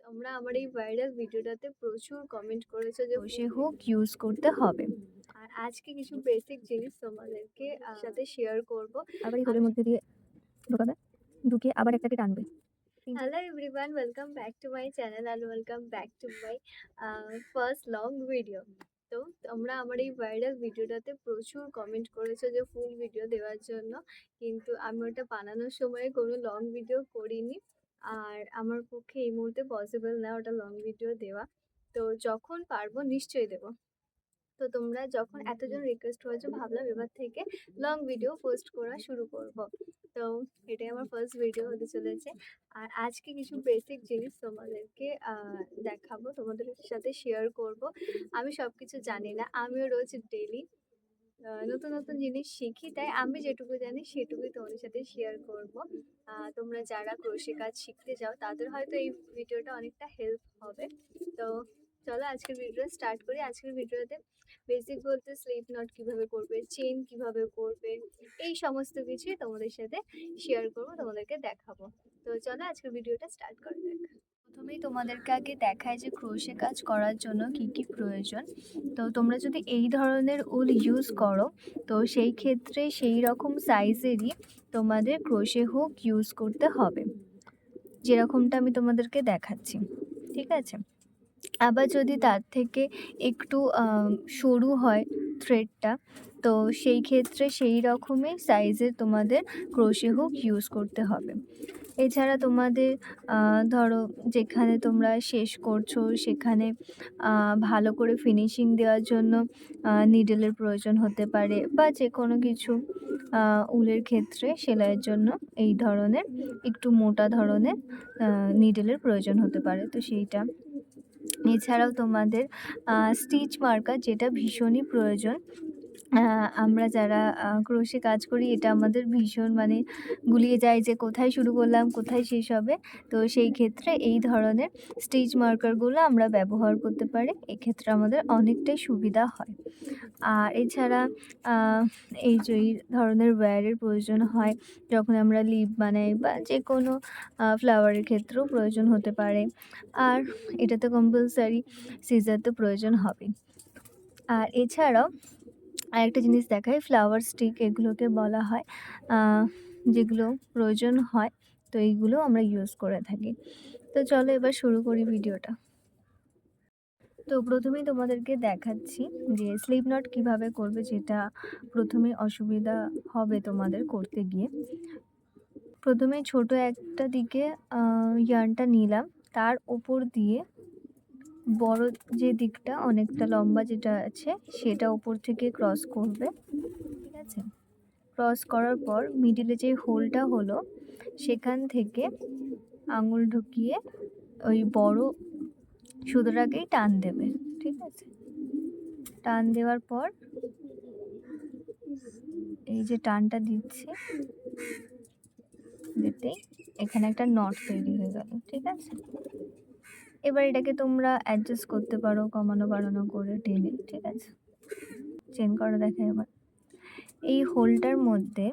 তোমরা আমার এই ভাইরাল ভিডিওটাতে প্রচুর কমেন্ট করেছো যে ক্রোশে হুক ইউজ করতে হবে। আর আজকে কিছু বেসিক জিনিস তোমাদেরকে সাথে শেয়ার করব। আবার এই হোলের মধ্যে দিয়ে ঢোকাবে, ঢুকিয়ে আবার একটাকে টানবে। Hello everyone, welcome back to my channel and welcome back to my first long video. তো তোমরা আমার এই ভাইরাল ভিডিওটাতে প্রচুর কমেন্ট করেছো যে ফুল ভিডিও দেওয়ার জন্য, কিন্তু আমি ওটা বানানোর সময় কোনো লং ভিডিও করিনি। আর আমার পক্ষে এই মুহূর্তে পসিবল না ওটা লং ভিডিও দেওয়া। তো যখন পারবো নিশ্চয়ই দেবো। তো তোমরা যখন এতজন রিকোয়েস্ট করেছো, ভাবলাম এবার থেকে লং ভিডিও পোস্ট করা শুরু করব। তো এটাই আমার ফার্স্ট ভিডিও হতে চলেছে। আর আজকে কিছু বেসিক জিনিস তোমাদেরকে দেখাবো, তোমাদের সাথে শেয়ার করব। আমি সব কিছু জানি না, আমিও রোজ ডেইলি নতুন নতুন জিনিস শিখি, তাই আমি যেটুকু জানি সেটুকুই তোমাদের সাথে শেয়ার করব। তোমরা যারা ক্রোশে কাজ শিখতে যাও তাদের হয়তো এই ভিডিওটা অনেকটা হেল্প হবে। তো চলো আজকের ভিডিও স্টার্ট করি। আজকের ভিডিওতে বেসিক বলতে স্লিপ নট কিভাবে করবে, চেন কিভাবে করবে, এই সমস্ত কিছুই তোমাদের সাথে শেয়ার করব, তোমাদেরকে দেখাবো। তো চলো আজকের ভিডিওটা স্টার্ট করা যাক। প্রথমেই তোমাদেরকে আগে দেখায় যে ক্রোশে কাজ করার জন্য কি কি প্রয়োজন। তো তোমরা যদি এই ধরনের উল ইউজ করো, তো সেই ক্ষেত্রে সেই রকম সাইজেরই তোমাদের ক্রোশে হুক ইউজ করতে হবে, যেরকমটা আমি তোমাদেরকে দেখাচ্ছি। ঠিক আছে? আবার যদি তার থেকে একটু সরু হয় থ্রেডটা, তো সেই ক্ষেত্রে সেই রকমই সাইজের তোমাদের ক্রোশে হুক ইউজ করতে হবে। এছাড়া তোমাদের ধরো যেখানে তোমরা শেষ করছো সেখানে ভালো করে ফিনিশিং দেওয়ার জন্য নিডলের প্রয়োজন হতে পারে, বা যে কোনো কিছু উলের ক্ষেত্রে সেলাইয়ের জন্য এই ধরনের একটু মোটা ধরনের নিডলের প্রয়োজন হতে পারে, তো সেইটা। এছাড়াও তোমাদের স্টিচ মার্কার, যেটা ভীষণই প্রয়োজন। আমরা যারা ক্রোশে কাজ করি, এটা আমাদের ভীষণ গুলিয়ে যায় যে কোথায় শুরু করলাম কোথায় শেষ হবে। তো সেই ক্ষেত্রে এই ধরনের স্টিচ মার্কারগুলো আমরা ব্যবহার করতে পারি, এক্ষেত্রে আমাদের অনেকটাই সুবিধা হয়। আর এছাড়া এই ধরনের ওয়্যারের প্রয়োজন হয় যখন আমরা লিপ বানাই, বা যে কোনো ফ্লাওয়ারের ক্ষেত্রেও প্রয়োজন হতে পারে। আর এটা তো কম্পালসারি সিজার তো প্রয়োজন হবে। আর এছাড়াও আরেকটা জিনিস দেখাই, ফ্লাওয়ার স্টিক এগুলোকে বলা হয়, যেগুলো প্রয়োজন হয়। তো এইগুলো আমরা ইউজ করে থাকি। তো চলো এবার শুরু করি ভিডিওটা। তো প্রথমেই তোমাদেরকে দেখাচ্ছি যে স্লিপ নট কিভাবে করবে, যেটা প্রথমে অসুবিধা হবে তোমাদের করতে গিয়ে। প্রথমে ছোট একটা দিকে ইয়ার্নটা নিলাম, তার ওপর দিয়ে বড় যে দিকটা অনেকটা লম্বা যেটা আছে সেটা ওপর থেকে ক্রস করবে। ঠিক আছে? ক্রস করার পর মিডিলে যে হোলটা হলো সেখান থেকে আঙুল ঢুকিয়ে ওই বড় সুতোটাকেই টান দেবে। ঠিক আছে? টান দেওয়ার পর এই যে টানটা দিচ্ছে, দিতেই এখানে একটা নট তৈরি হয়ে গেল। ঠিক আছে? এবার এটাকে তোমরা অ্যাডজাস্ট করতে পারো কমানো বাড়ানো করে টেনে। ঠিক আছে? চেন করা দেখে এবার এই হোলটার মধ্যে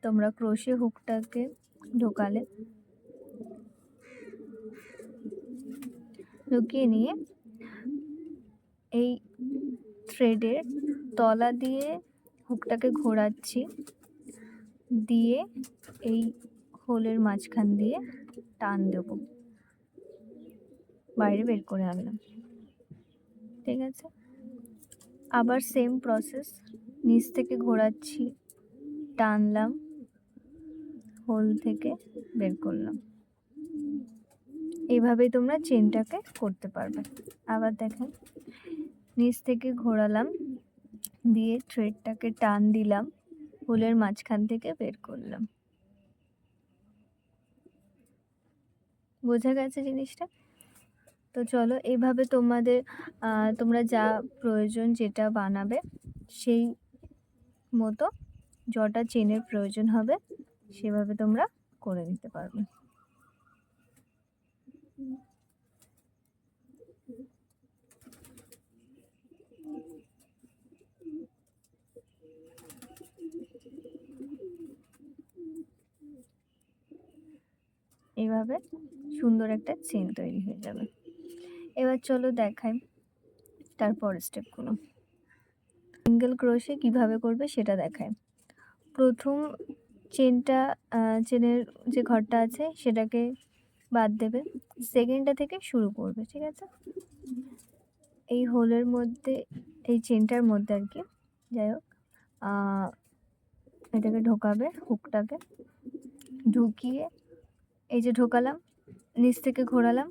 তোমরা ক্রোশে হুকটাকে ঢোকালে, ঢুকিয়ে নিয়ে এই থ্রেডের তলা দিয়ে হুকটাকে ঘোরাচ্ছি, দিয়ে এই হোলের মাঝখান দিয়ে টান দেব, বাইরে বের করে আনলাম। ঠিক আছে? আবার সেম প্রসেস, নিচ থেকে ঘোরাচ্ছি, টানলাম, হোল থেকে বের করলাম। এইভাবেই তোমরা চেনটাকে করতে পারবে। আবার দেখেন, নিচ থেকে ঘোরালাম, দিয়ে থ্রেডটাকে টান দিলাম, হোলের মাঝখান থেকে বের করলাম। বোঝা গেছে জিনিসটা? তো চলো এইভাবে তোমাদের তোমরা যা প্রয়োজন যেটা বানাবে সেই মতো যটা চেনের প্রয়োজন হবে সেভাবে তোমরা করে নিতে পারবে। এইভাবে সুন্দর একটা চেন তৈরি হয়ে যাবে। এবার চলো দেখাই তারপরের স্টেপগুলো। সিঙ্গেল ক্রোশে কিভাবে করবে সেটা দেখাই। প্রথম চেনটা চেনের যে ঘরটা আছে সেটাকে বাদ দেবে, সেকেন্ডটা থেকে শুরু করবে, ঠিক আছে? এই হোলের মধ্যে, এই চেনটার মধ্যে আর কি, যাই হোক, এটাকে ঢোকাবে, হুকটাকে ঢুকিয়ে এই যে ঢোকালাম, নিচ থেকে ঘোরালাম,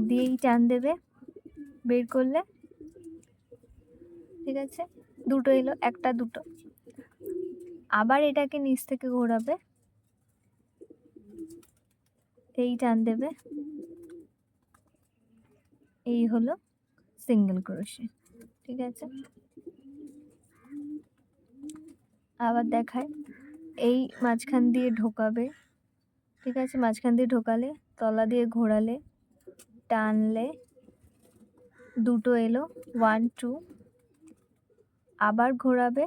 দিয়েই টান দেবে, বের করলে, ঠিক আছে? দুটো এলো, একটা দুটো, আবার এটাকে নিচ থেকে ঘোরাবে, এই টান দেবে, এই হলো সিঙ্গেল ক্রোশে, ঠিক আছে? আবার দেখায়, এই মাঝখান দিয়ে ঢোকাবে, ঠিক আছে? মাঝখান দিয়ে ঢোকালে, তলা দিয়ে ঘোরালে, টানলে, দুটো এলো, 1 2, আবার ঘোরাবে,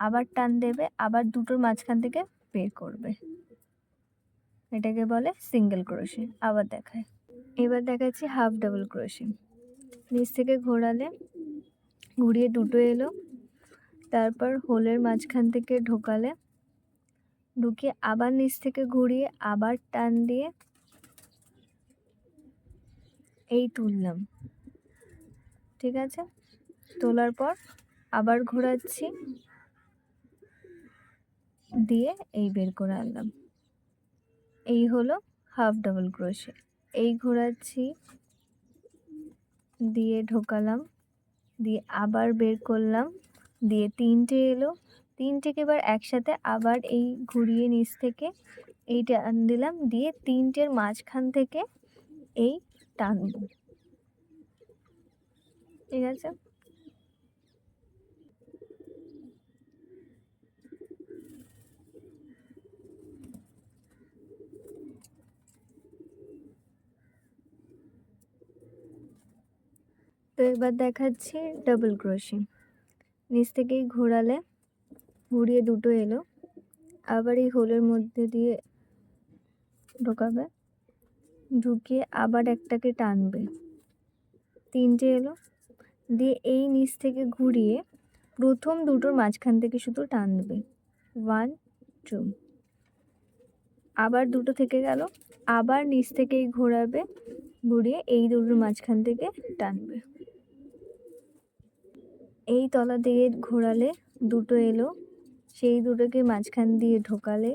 আবার টান দেবে, আবার দুটোর মাঝখান থেকে বের করবে, এটাকে বলে সিঙ্গেল ক্রোশে। আবার দেখায়, এবার দেখাচ্ছি হাফ ডাবল ক্রোশে। নিচ থেকে ঘোরালে, ঘুরিয়ে দুটো এলো, তারপর হোলের মাঝখান থেকে ঢোকালে, ঢুকিয়ে আবার নিচ থেকে ঘুরিয়ে আবার টান দিয়ে এই তুললাম, ঠিক আছে? তোলার পর আবার ঘোরাচ্ছি, দিয়ে এই বের করে আনলাম, এই হলো হাফ ডাবল ক্রোশে। এই ঘোরাচ্ছি, দিয়ে ঢোকালাম, দিয়ে আবার বের করলাম, দিয়ে তিনটে এলো, তিনটেকে এবার একসাথে আবার এই ঘুরিয়ে নিচ থেকে এই টান দিলাম, দিয়ে তিনটের মাঝখান থেকে এই টানব, ঠিক আছে? তো এবার দেখাচ্ছি ডাবল ক্রোশে। নিচ থেকেই ঘোরালে, ঘুরিয়ে দুটো এলো, আবার এই হোলের মধ্যে দিয়ে ঢোকাবে, ঢুকিয়ে আবার একটাকে টানবে, তিনটে এলো, দিয়ে এই নিচ থেকে ঘুরিয়ে প্রথম দুটোর মাঝখান থেকে শুধু টানবে, 1 2, আবার দুটো থেকে গেল, আবার নিচ থেকেই ঘোরাবে, ঘুরিয়ে এই দুটোর মাঝখান থেকে টানবে, এই তলা দিয়ে ঘোরালে দুটো এলো, সেই দুটোকে মাঝখান দিয়ে ঢোকালে,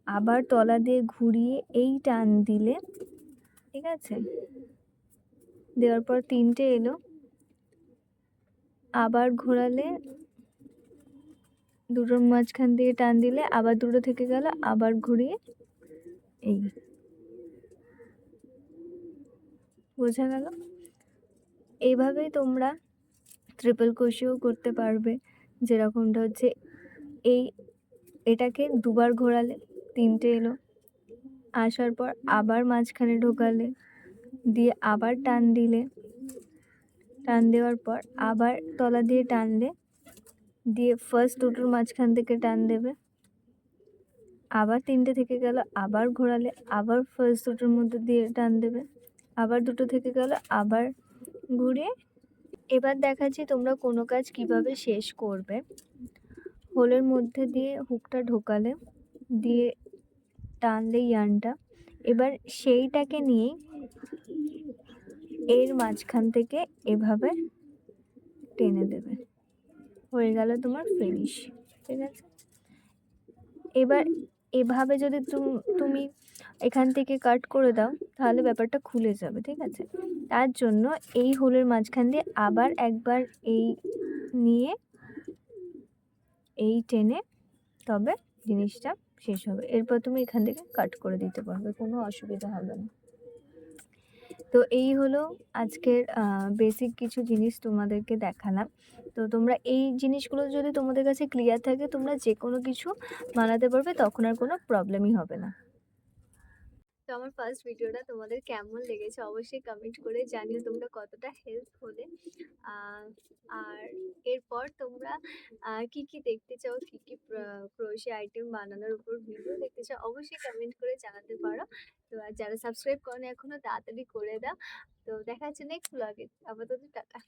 আবার তলা দিয়ে ঘুরিয়ে এই টান দিলে, ঠিক আছে? দেওয়ার পর তিনটে এলো, আবার ঘোরালে, দুটোর মাঝখান দিয়ে টান দিলে, আবার দুটো থেকে গেল, আবার ঘুরিয়ে এই, বোঝা গেল? এইভাবেই তোমরা ট্রিপল ক্রোশেও করতে পারবে, যেরকমটা হচ্ছে এই, এটাকে দুবার ঘোরালে, তিনটে এলো, আসার পর আবার মাঝখানে ঢোকালে, দিয়ে আবার টান দিলে, টান দেওয়ার পর আবার তলা দিয়ে টানলে, দিয়ে ফার্স্ট দুটোর মাঝখান থেকে টান দেবে, আবার তিনটে থেকে গেল, আবার ঘোরালে, আবার ফার্স্ট দুটোর মধ্যে দিয়ে টান দেবে, আবার দুটো থেকে গেল, আবার ঘুরিয়ে। এবার দেখাচ্ছি তোমরা কোনো কাজ কিভাবে শেষ করবে। হোলের মধ্যে দিয়ে হুকটা ঢোকালে, দিয়ে টানলে ইয়ার্নটা, এবার সেইটাকে নিয়ে এর মাঝখান থেকে এভাবে টেনে দেবে, হয়ে গেল তোমার ফিনিশ, ঠিক আছে? এবার এভাবে যদি তুমি এখান থেকে কাট করে দাও, তাহলে ব্যাপারটা খুলে যাবে, ঠিক আছে? তার জন্য এই হোলের মাঝখান দিয়ে আবার একবার এই নিয়ে এই টেনে, তবে জিনিসটা শেষ হবে। এরপর তুমি এখান থেকে কাট করে দিতে পারবে, কোনো অসুবিধা হবে না। তো এই হলো আজকের বেসিক কিছু জিনিস তোমাদেরকে দেখালাম। তো তোমরা এই জিনিসগুলো যদি তোমাদের কাছে ক্লিয়ার থাকে, তোমরা যে কোনো কিছু বানাতে পারবে, তখন আর কোনো প্রবলেমই হবে না। তো আমার ফার্স্ট ভিডিওটা তোমাদের কেমন লেগেছে অবশ্যই কমেন্ট করে জানিও তোমরা কতটা হেল্প হলে। আ আর এরপর তোমরা কি দেখতে চাও, কি ক্রোশে আইটেম বানানোর উপর ভিডিও দেখতে চাও অবশ্যই কমেন্ট করে জানাতে পারো। তো আর যারা সাবস্ক্রাইব করোনি এখনো তাড়াতাড়ি করে দাও। তো দেখা হচ্ছে নেক্সট ভ্লগে। আপাতত টাটা।